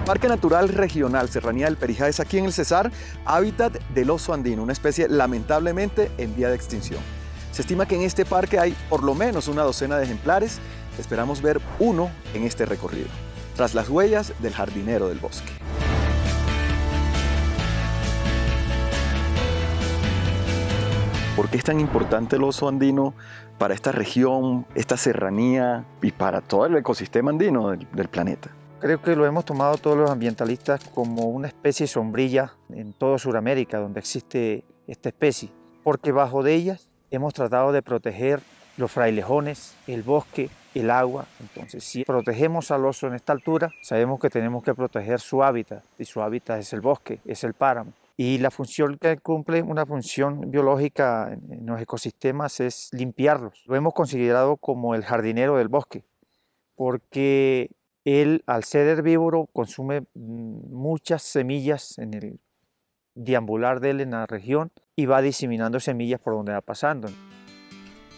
El Parque Natural Regional Serranía del Perijá es aquí en el Cesar, hábitat del oso andino, una especie lamentablemente en vía de extinción. Se estima que en este parque hay por lo menos una docena de ejemplares. Esperamos ver uno en este recorrido, tras las huellas del jardinero del bosque. ¿Por qué es tan importante el oso andino para esta región, esta serranía y para todo el ecosistema andino del planeta? Creo que lo hemos tomado todos los ambientalistas como una especie sombrilla en toda Sudamérica donde existe esta especie, porque bajo de ellas hemos tratado de proteger los frailejones, el bosque, el agua. Entonces, si protegemos al oso en esta altura, sabemos que tenemos que proteger su hábitat, y su hábitat es el bosque, es el páramo. Y la función que cumple, una función biológica en los ecosistemas, es limpiarlos. Lo hemos considerado como el jardinero del bosque, porque él, al ser herbívoro, consume muchas semillas en el deambular de él en la región y va diseminando semillas por donde va pasando.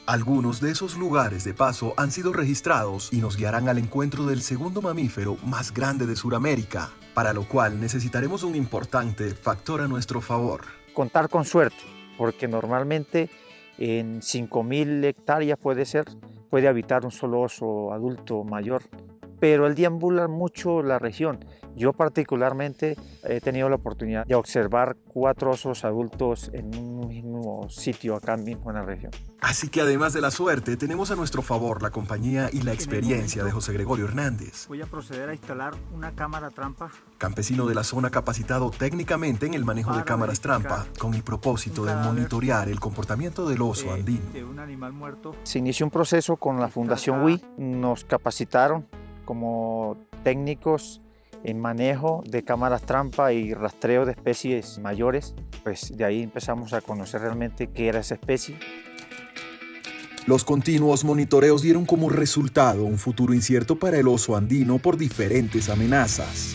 Algunos de esos lugares de paso han sido registrados y nos guiarán al encuentro del segundo mamífero más grande de Sudamérica, para lo cual necesitaremos un importante factor a nuestro favor. Contar con suerte, porque normalmente en 5.000 hectáreas puede habitar un solo oso adulto mayor, pero él deambula mucho la región. Yo particularmente he tenido la oportunidad de observar 4 osos adultos en un mismo sitio acá mismo en la región. Así que además de la suerte, tenemos a nuestro favor la compañía y la experiencia de José Gregorio Hernández. Voy a proceder a instalar una cámara trampa. Campesino de la zona capacitado técnicamente en el manejo de cámaras trampa, con el propósito de monitorear el comportamiento del oso andino. De un animal muerto. Se inició un proceso con la Fundación WI. Nos capacitaron como técnicos en manejo de cámaras trampa y rastreo de especies mayores. Pues de ahí empezamos a conocer realmente qué era esa especie. Los continuos monitoreos dieron como resultado un futuro incierto para el oso andino por diferentes amenazas.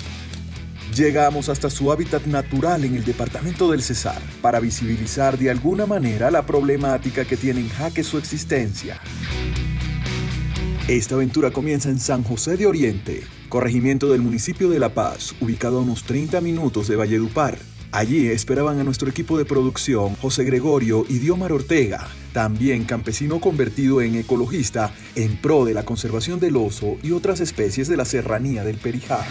Llegamos hasta su hábitat natural en el departamento del Cesar para visibilizar de alguna manera la problemática que tiene en jaque su existencia. Esta aventura comienza en San José de Oriente, corregimiento del municipio de La Paz, ubicado a unos 30 minutos de Valledupar. Allí esperaban a nuestro equipo de producción, José Gregorio y Diomar Ortega, también campesino convertido en ecologista en pro de la conservación del oso y otras especies de la serranía del Perijá.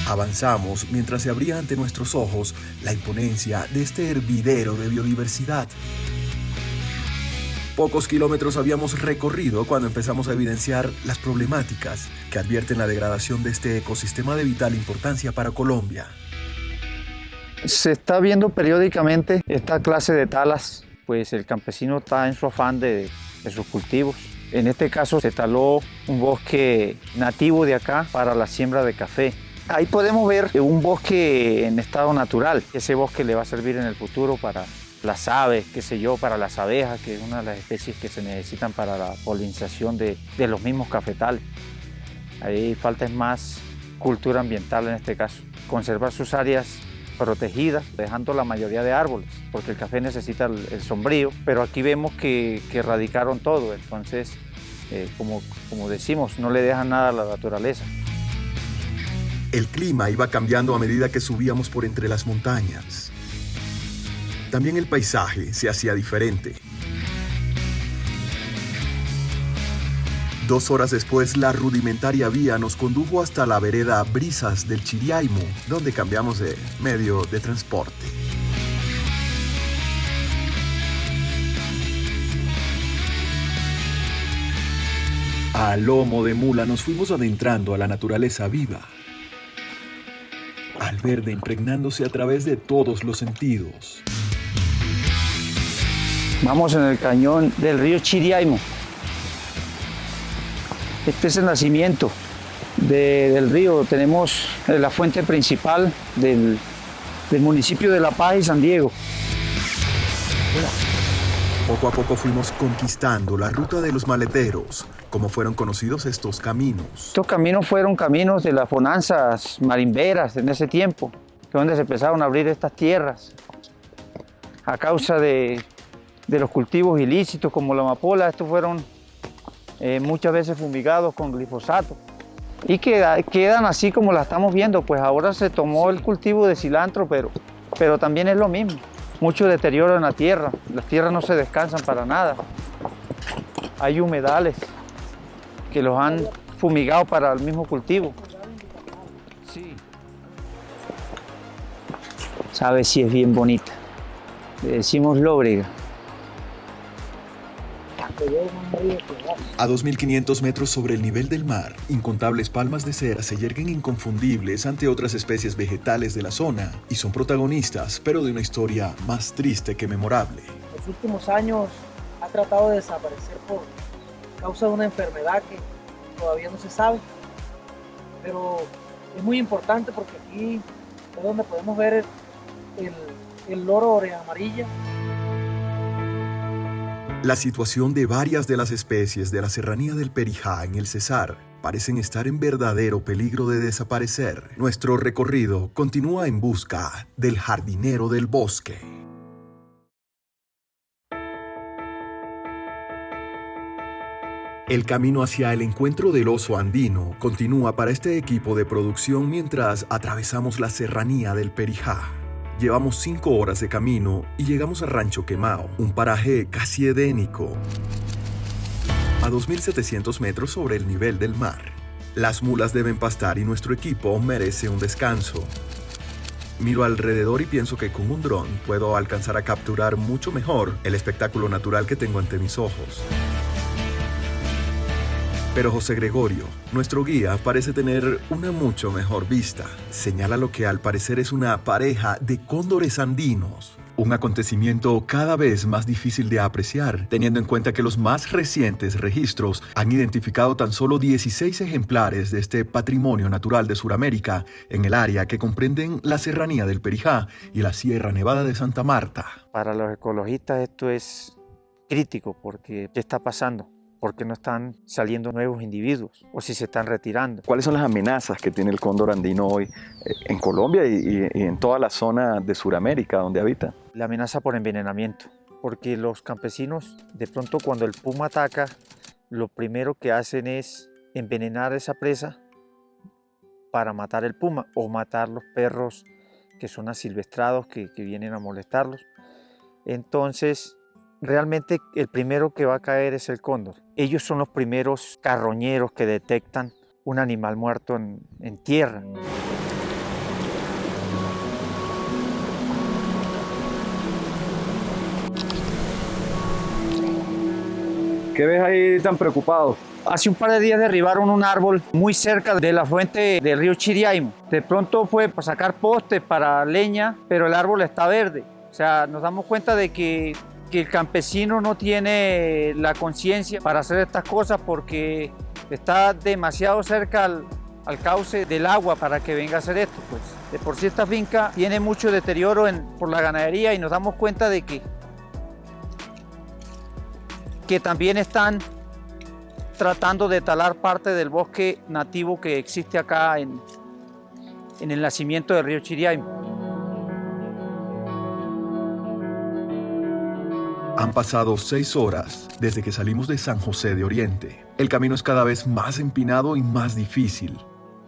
Avanzamos mientras se abría ante nuestros ojos la imponencia de este hervidero de biodiversidad. Pocos kilómetros habíamos recorrido cuando empezamos a evidenciar las problemáticas que advierten la degradación de este ecosistema de vital importancia para Colombia. Se está viendo periódicamente esta clase de talas, pues el campesino está en su afán de sus cultivos. En este caso se taló un bosque nativo de acá para la siembra de café. Ahí podemos ver un bosque en estado natural. Ese bosque le va a servir en el futuro para las aves, qué sé yo, para las abejas, que es una de las especies que se necesitan para la polinización de los mismos cafetales. Ahí falta es más cultura ambiental en este caso. Conservar sus áreas protegidas, dejando la mayoría de árboles, porque el café necesita el sombrío, pero aquí vemos que erradicaron todo, entonces, como decimos, no le dejan nada a la naturaleza. El clima iba cambiando a medida que subíamos por entre las montañas. También el paisaje se hacía diferente. 2 horas después, la rudimentaria vía nos condujo hasta la vereda Brisas del Chiriaimo, donde cambiamos de medio de transporte. A lomo de mula nos fuimos adentrando a la naturaleza viva, al verde impregnándose a través de todos los sentidos. Vamos en el cañón del río Chiriaimo. Este es el nacimiento del río. Tenemos la fuente principal del municipio de La Paz y San Diego. Poco a poco fuimos conquistando la ruta de los maleteros, como fueron conocidos estos caminos. Estos caminos fueron caminos de las bonanzas marimberas en ese tiempo, donde se empezaron a abrir estas tierras a causa de los cultivos ilícitos como la amapola. Estos fueron muchas veces fumigados con glifosato y quedan así como la estamos viendo. Pues ahora se tomó el cultivo de cilantro, pero también es lo mismo. Mucho deterioro en la tierra, las tierras no se descansan para nada. Hay humedales que los han fumigado para el mismo cultivo. Sí. Sabe si es bien bonita. Le decimos lóbrega. A 2.500 metros sobre el nivel del mar, incontables palmas de cera se yerguen inconfundibles ante otras especies vegetales de la zona y son protagonistas, pero de una historia más triste que memorable. En los últimos años ha tratado de desaparecer por causa de una enfermedad que todavía no se sabe, pero es muy importante porque aquí es donde podemos ver el loro oreja amarilla. La situación de varias de las especies de la serranía del Perijá en el Cesar parecen estar en verdadero peligro de desaparecer. Nuestro recorrido continúa en busca del jardinero del bosque. El camino hacia el encuentro del oso andino continúa para este equipo de producción mientras atravesamos la serranía del Perijá. Llevamos 5 horas de camino y llegamos a Rancho Quemao, un paraje casi edénico, a 2.700 metros sobre el nivel del mar. Las mulas deben pastar y nuestro equipo merece un descanso. Miro alrededor y pienso que con un dron puedo alcanzar a capturar mucho mejor el espectáculo natural que tengo ante mis ojos. Pero José Gregorio, nuestro guía, parece tener una mucho mejor vista. Señala lo que al parecer es una pareja de cóndores andinos. Un acontecimiento cada vez más difícil de apreciar, teniendo en cuenta que los más recientes registros han identificado tan solo 16 ejemplares de este patrimonio natural de Sudamérica en el área que comprenden la Serranía del Perijá y la Sierra Nevada de Santa Marta. Para los ecologistas esto es crítico porque ¿qué está pasando? ¿Por qué no están saliendo nuevos individuos o si se están retirando? ¿Cuáles son las amenazas que tiene el cóndor andino hoy en Colombia y en toda la zona de Sudamérica donde habita? La amenaza por envenenamiento, porque los campesinos de pronto cuando el puma ataca, lo primero que hacen es envenenar esa presa para matar el puma o matar los perros que son asilvestrados que vienen a molestarlos. Entonces, realmente el primero que va a caer es el cóndor. Ellos son los primeros carroñeros que detectan un animal muerto en tierra. ¿Qué ves ahí tan preocupado? Hace un par de días derribaron un árbol muy cerca de la fuente del río Chiriaimo. De pronto fue para sacar postes para leña, pero el árbol está verde. O sea, nos damos cuenta de que el campesino no tiene la conciencia para hacer estas cosas porque está demasiado cerca al cauce del agua para que venga a hacer esto. Pues de por sí esta finca tiene mucho deterioro por la ganadería y nos damos cuenta de que también están tratando de talar parte del bosque nativo que existe acá en el nacimiento del río Chiriaimo. Han pasado 6 horas desde que salimos de San José de Oriente. El camino es cada vez más empinado y más difícil.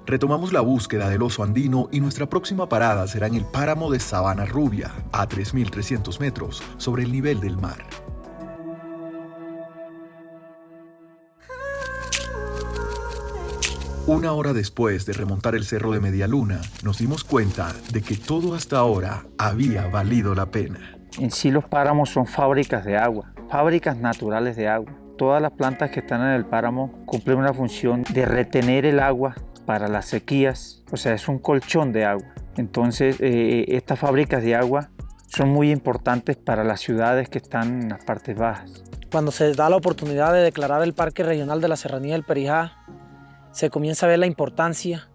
Retomamos la búsqueda del oso andino y nuestra próxima parada será en el páramo de Sabana Rubia, a 3.300 metros sobre el nivel del mar. Una hora después de remontar el cerro de Media Luna, nos dimos cuenta de que todo hasta ahora había valido la pena. En sí los páramos son fábricas de agua, fábricas naturales de agua. Todas las plantas que están en el páramo cumplen una función de retener el agua para las sequías, o sea, es un colchón de agua. Entonces, estas fábricas de agua son muy importantes para las ciudades que están en las partes bajas. Cuando se da la oportunidad de declarar el Parque Regional de la Serranía del Perijá, se comienza a ver la importancia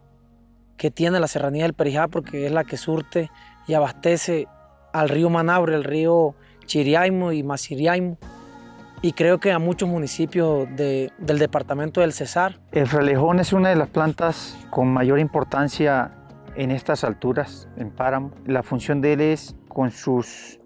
que tiene la Serranía del Perijá porque es la que surte y abastece al río Manaure, el río Chiriaimo y Masiriaimo, y creo que a muchos municipios del departamento del Cesar. El fralejón es una de las plantas con mayor importancia en estas alturas, en páramo. La función de él es, con sus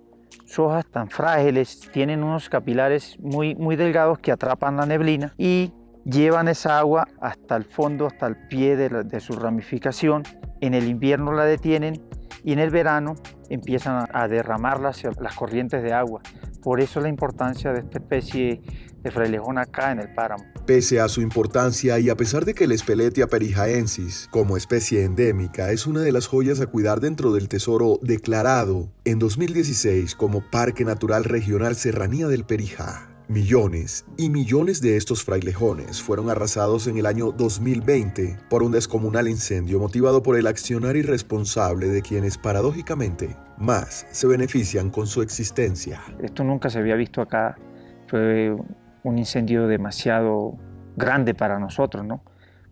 hojas tan frágiles, tienen unos capilares muy delgados que atrapan la neblina y llevan esa agua hasta el fondo, hasta el pie de su ramificación. En el invierno la detienen y en el verano empiezan a derramarla hacia las corrientes de agua. Por eso la importancia de esta especie de frailejón acá en el páramo. Pese a su importancia y a pesar de que el Speletia perijaensis, como especie endémica, es una de las joyas a cuidar dentro del tesoro declarado en 2016 como Parque Natural Regional Serranía del Perijá, millones y millones de estos frailejones fueron arrasados en el año 2020 por un descomunal incendio motivado por el accionar irresponsable de quienes, paradójicamente, más se benefician con su existencia. Esto nunca se había visto acá. Fue un incendio demasiado grande para nosotros, ¿no?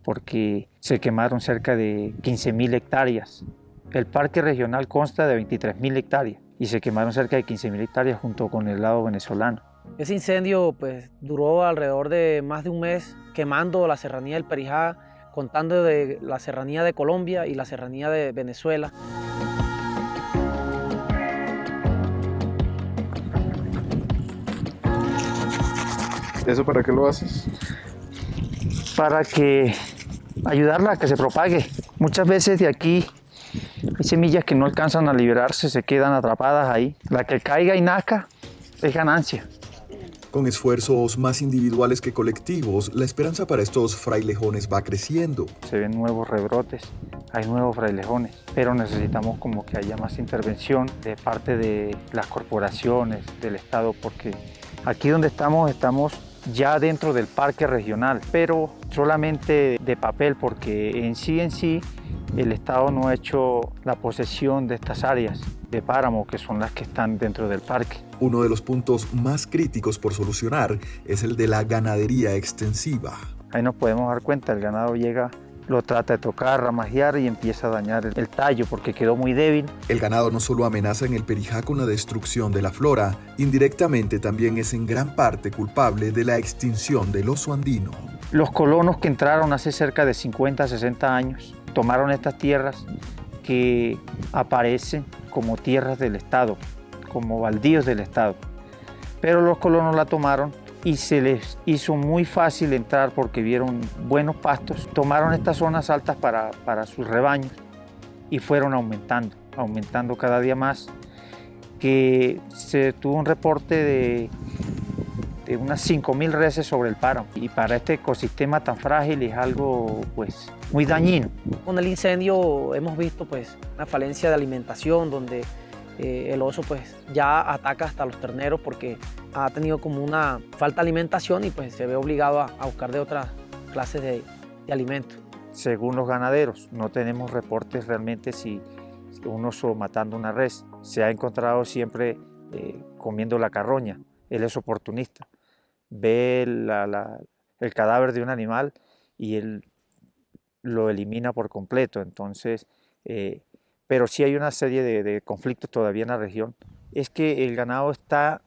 Porque se quemaron cerca de 15.000 hectáreas. El parque regional consta de 23.000 hectáreas y se quemaron cerca de 15.000 hectáreas junto con el lado venezolano. Ese incendio pues duró alrededor de más de un mes quemando la serranía del Perijá, contando de la serranía de Colombia y la serranía de Venezuela. ¿Eso para qué lo haces? Para que ayudarla a que se propague. Muchas veces de aquí hay semillas que no alcanzan a liberarse, se quedan atrapadas ahí. La que caiga y nazca es ganancia. Con esfuerzos más individuales que colectivos, la esperanza para estos frailejones va creciendo. Se ven nuevos rebrotes, hay nuevos frailejones, pero necesitamos como que haya más intervención de parte de las corporaciones, del Estado, porque aquí donde estamos ya dentro del parque regional, pero solamente de papel, porque en sí el Estado no ha hecho la posesión de estas áreas de páramo que son las que están dentro del parque. Uno de los puntos más críticos por solucionar es el de la ganadería extensiva. Ahí nos podemos dar cuenta, el ganado llega, lo trata de tocar, ramajear y empieza a dañar el tallo porque quedó muy débil. El ganado no solo amenaza en el Perijá con la destrucción de la flora, indirectamente también es en gran parte culpable de la extinción del oso andino. Los colonos que entraron hace cerca de 50, 60 años tomaron estas tierras que aparecen como tierras del Estado, como baldíos del Estado. Pero los colonos la tomaron y se les hizo muy fácil entrar porque vieron buenos pastos. Tomaron estas zonas altas para sus rebaños y fueron aumentando cada día más, que se tuvo un reporte de unas 5.000 reses sobre el páramo. Y para este ecosistema tan frágil es algo pues muy dañino. Con el incendio hemos visto pues una falencia de alimentación donde el oso pues ya ataca hasta los terneros porque ha tenido como una falta de alimentación y pues se ve obligado a buscar de otras clases de alimentos. Según los ganaderos, no tenemos reportes realmente si un oso matando una res. Se ha encontrado siempre comiendo la carroña. Él es oportunista. Ve el cadáver de un animal y él lo elimina por completo. Entonces, pero sí hay una serie de conflictos todavía en la región. Es que el ganado está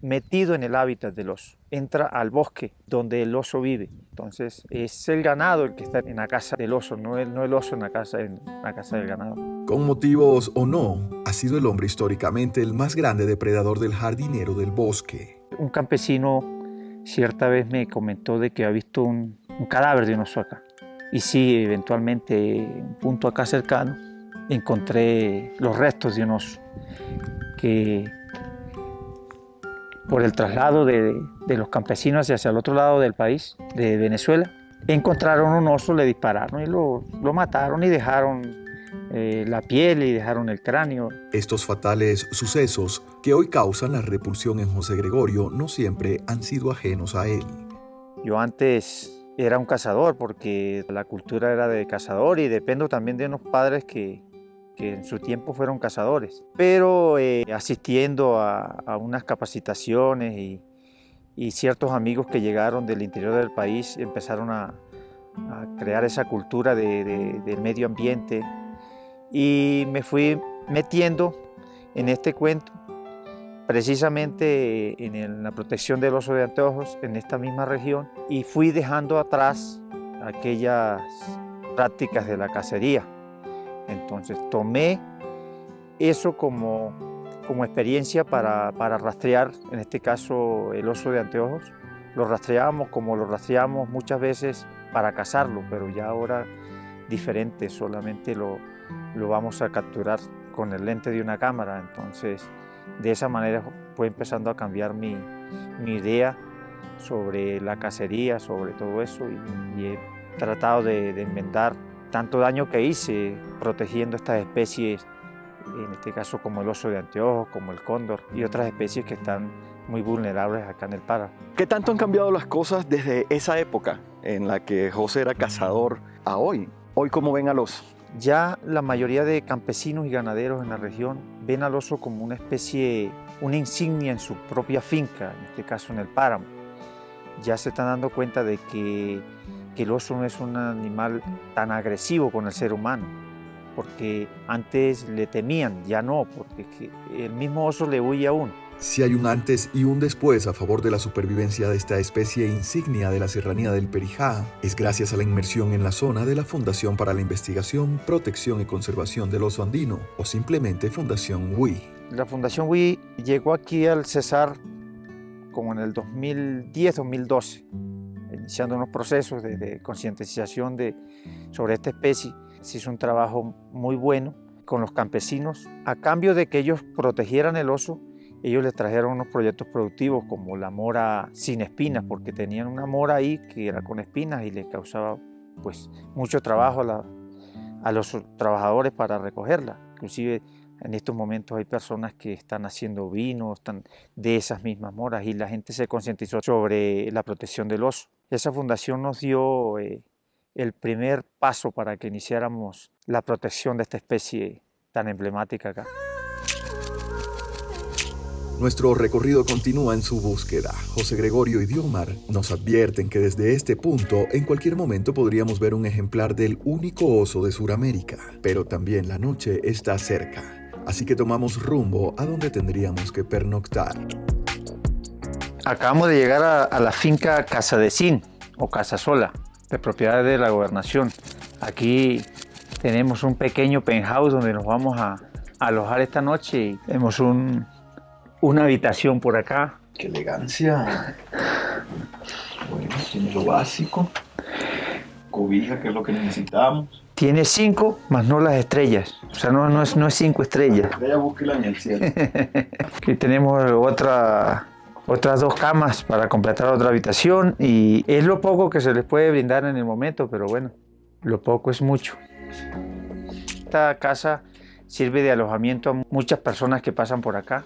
metido en el hábitat del oso, entra al bosque donde el oso vive. Entonces es el ganado el que está en la casa del oso, no el oso en la casa del ganado. Con motivos o no, ha sido el hombre históricamente el más grande depredador del jardinero del bosque. Un campesino cierta vez me comentó de que ha visto un cadáver de un oso acá. Y sí, eventualmente en un punto acá cercano encontré los restos de un oso que por el traslado de los campesinos hacia el otro lado del país, de Venezuela, encontraron un oso, le dispararon y lo mataron y dejaron la piel y dejaron el cráneo. Estos fatales sucesos que hoy causan la repulsión en José Gregorio no siempre han sido ajenos a él. Yo antes era un cazador porque la cultura era de cazador y dependo también de unos padres que en su tiempo fueron cazadores, pero asistiendo a unas capacitaciones y ciertos amigos que llegaron del interior del país empezaron a crear esa cultura del medio ambiente y me fui metiendo en este cuento, precisamente en la protección del oso de anteojos en esta misma región, y fui dejando atrás aquellas prácticas de la cacería. Entonces tomé eso como experiencia para rastrear, en este caso el oso de anteojos, lo rastreábamos como lo rastreamos muchas veces para cazarlo, pero ya ahora diferente, solamente lo vamos a capturar con el lente de una cámara. Entonces, de esa manera fue empezando a cambiar mi idea sobre la cacería, sobre todo eso, y he tratado de enmendar tanto daño que hice protegiendo estas especies, en este caso como el oso de anteojos, como el cóndor y otras especies que están muy vulnerables acá en el páramo. ¿Qué tanto han cambiado las cosas desde esa época en la que José era cazador a hoy? ¿Hoy cómo ven al oso? Ya la mayoría de campesinos y ganaderos en la región ven al oso como una especie, una insignia en su propia finca, en este caso en el páramo. Ya se están dando cuenta de que el oso no es un animal tan agresivo con el ser humano, porque antes le temían, ya no, porque el mismo oso le huye a uno. Si hay un antes y un después a favor de la supervivencia de esta especie insignia de la Serranía del Perijá, es gracias a la inmersión en la zona de la Fundación para la Investigación, Protección y Conservación del Oso Andino, o simplemente Fundación WI. La Fundación WI llegó aquí al Cesar como en el 2010-2012, iniciando unos procesos de concientización sobre esta especie. Se hizo un trabajo muy bueno con los campesinos. A cambio de que ellos protegieran el oso, ellos les trajeron unos proyectos productivos como la mora sin espinas, porque tenían una mora ahí que era con espinas y les causaba pues mucho trabajo a los trabajadores para recogerla. Inclusive en estos momentos hay personas que están haciendo vino de esas mismas moras, y la gente se concientizó sobre la protección del oso. Esa fundación nos dio el primer paso para que iniciáramos la protección de esta especie tan emblemática acá. Nuestro recorrido continúa en su búsqueda. José Gregorio y Diomar nos advierten que desde este punto en cualquier momento podríamos ver un ejemplar del único oso de Sudamérica, pero también la noche está cerca, así que tomamos rumbo a donde tendríamos que pernoctar. Acabamos de llegar a la finca Casadecín o Casasola, de propiedad de la gobernación. Aquí tenemos un pequeño penthouse donde nos vamos a alojar esta noche y tenemos una habitación por acá. ¡Qué elegancia! Bueno, tiene lo básico. Cobija, que es lo que necesitamos. Tiene 5 más no las estrellas. O sea, no es 5 estrellas. Vaya, búsquela en el cielo. Aquí tenemos otras 2 camas para completar otra habitación, y es lo poco que se les puede brindar en el momento, pero bueno, lo poco es mucho. Esta casa sirve de alojamiento a muchas personas que pasan por acá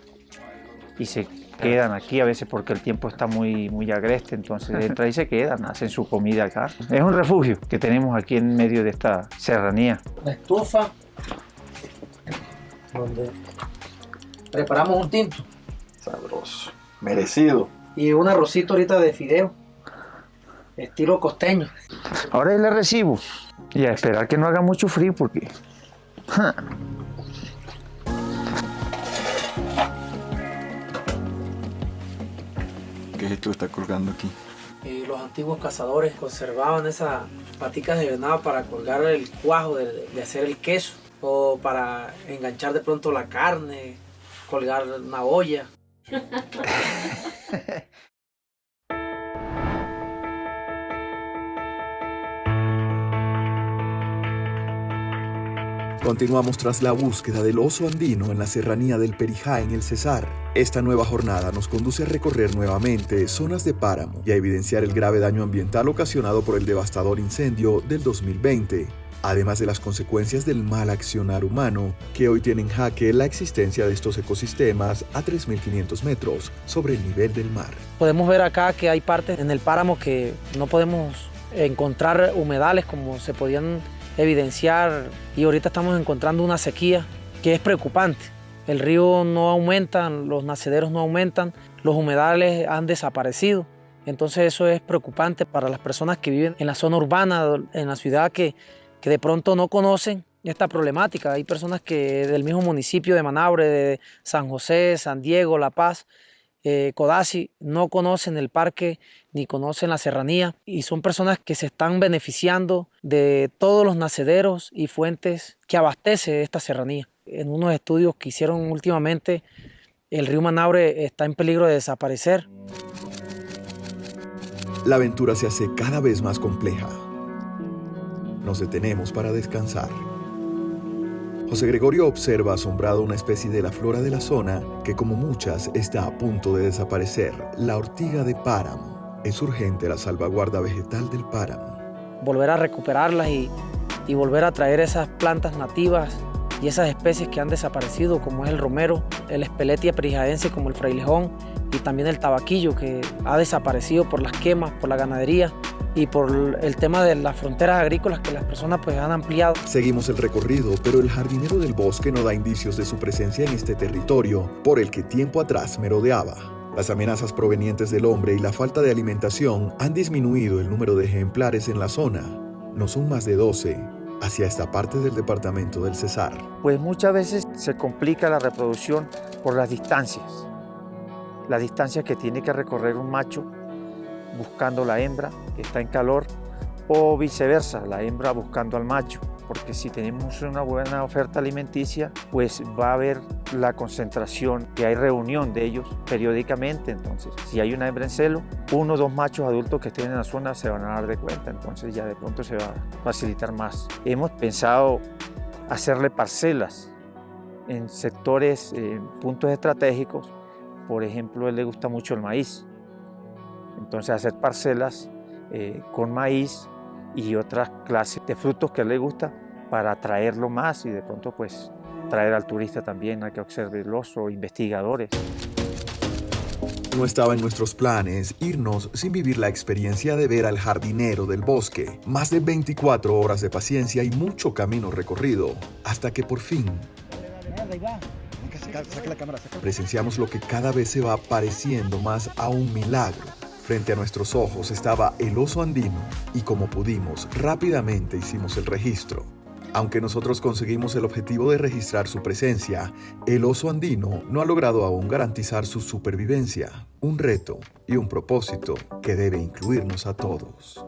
y se quedan aquí a veces porque el tiempo está muy agreste, entonces entran y se quedan, hacen su comida acá. Es un refugio que tenemos aquí en medio de esta serranía. La estufa, donde preparamos un tinto. Sabroso, merecido. Y un arrocito ahorita de fideo, estilo costeño. Ahora es el recibo y a esperar que no haga mucho frío porque... ¿Qué es esto que está colgando aquí? Los antiguos cazadores conservaban esas paticas de venado para colgar el cuajo de hacer el queso, o para enganchar de pronto la carne, colgar una olla. Continuamos tras la búsqueda del oso andino en la Serranía del Perijá en el Cesar. Esta nueva jornada nos conduce a recorrer nuevamente zonas de páramo y a evidenciar el grave daño ambiental ocasionado por el devastador incendio del 2020, además de las consecuencias del mal accionar humano que hoy tiene en jaque la existencia de estos ecosistemas a 3.500 metros sobre el nivel del mar. Podemos ver acá que hay partes en el páramo que no podemos encontrar humedales como se podían evidenciar, y ahorita estamos encontrando una sequía que es preocupante. El río no aumenta, los nacederos no aumentan, los humedales han desaparecido. Entonces eso es preocupante para las personas que viven en la zona urbana, en la ciudad, que de pronto no conocen esta problemática. Hay personas que del mismo municipio de Manaure, de San José, San Diego, La Paz, Codazzi, no conocen el parque ni conocen la serranía, y son personas que se están beneficiando de todos los nacederos y fuentes que abastece esta serranía. En unos estudios que hicieron últimamente, el río Manaure está en peligro de desaparecer. la aventura se hace cada vez más compleja. Nos detenemos para descansar. José Gregorio observa asombrado una especie de la flora de la zona que, como muchas, está a punto de desaparecer, la ortiga de páramo. Es urgente la salvaguarda vegetal del páramo. Volver a recuperarlas y volver a traer esas plantas nativas y esas especies que han desaparecido, como es el romero, el Espeletia perijaense como el frailejón y también el tabaquillo, que ha desaparecido por las quemas, por la ganadería y por el tema de las fronteras agrícolas que las personas pues han ampliado. Seguimos el recorrido, pero el jardinero del bosque no da indicios de su presencia en este territorio por el que tiempo atrás merodeaba. Las amenazas provenientes del hombre y la falta de alimentación han disminuido el número de ejemplares en la zona. No son más de 12 hacia esta parte del departamento del Cesar. Pues muchas veces se complica la reproducción por las distancias. Las distancias que tiene que recorrer un macho buscando la hembra que está en calor, o viceversa, la hembra buscando al macho, porque si tenemos una buena oferta alimenticia, pues va a haber la concentración, que hay reunión de ellos periódicamente. Entonces, si hay una hembra en celo, 1 o 2 machos adultos que estén en la zona se van a dar de cuenta, entonces ya de pronto se va a facilitar más. Hemos pensado hacerle parcelas en sectores, puntos estratégicos. Por ejemplo, a él le gusta mucho el maíz, entonces hacer parcelas con maíz y otras clases de frutos que a él le gusta para atraerlo más y de pronto pues traer al turista también a que observe el oso, investigadores. No estaba en nuestros planes irnos sin vivir la experiencia de ver al jardinero del bosque. Más de 24 horas de paciencia y mucho camino recorrido, hasta que por fin presenciamos lo que cada vez se va pareciendo más a un milagro. Frente a nuestros ojos estaba el oso andino y, como pudimos, rápidamente hicimos el registro. Aunque nosotros conseguimos el objetivo de registrar su presencia, el oso andino no ha logrado aún garantizar su supervivencia, un reto y un propósito que debe incluirnos a todos.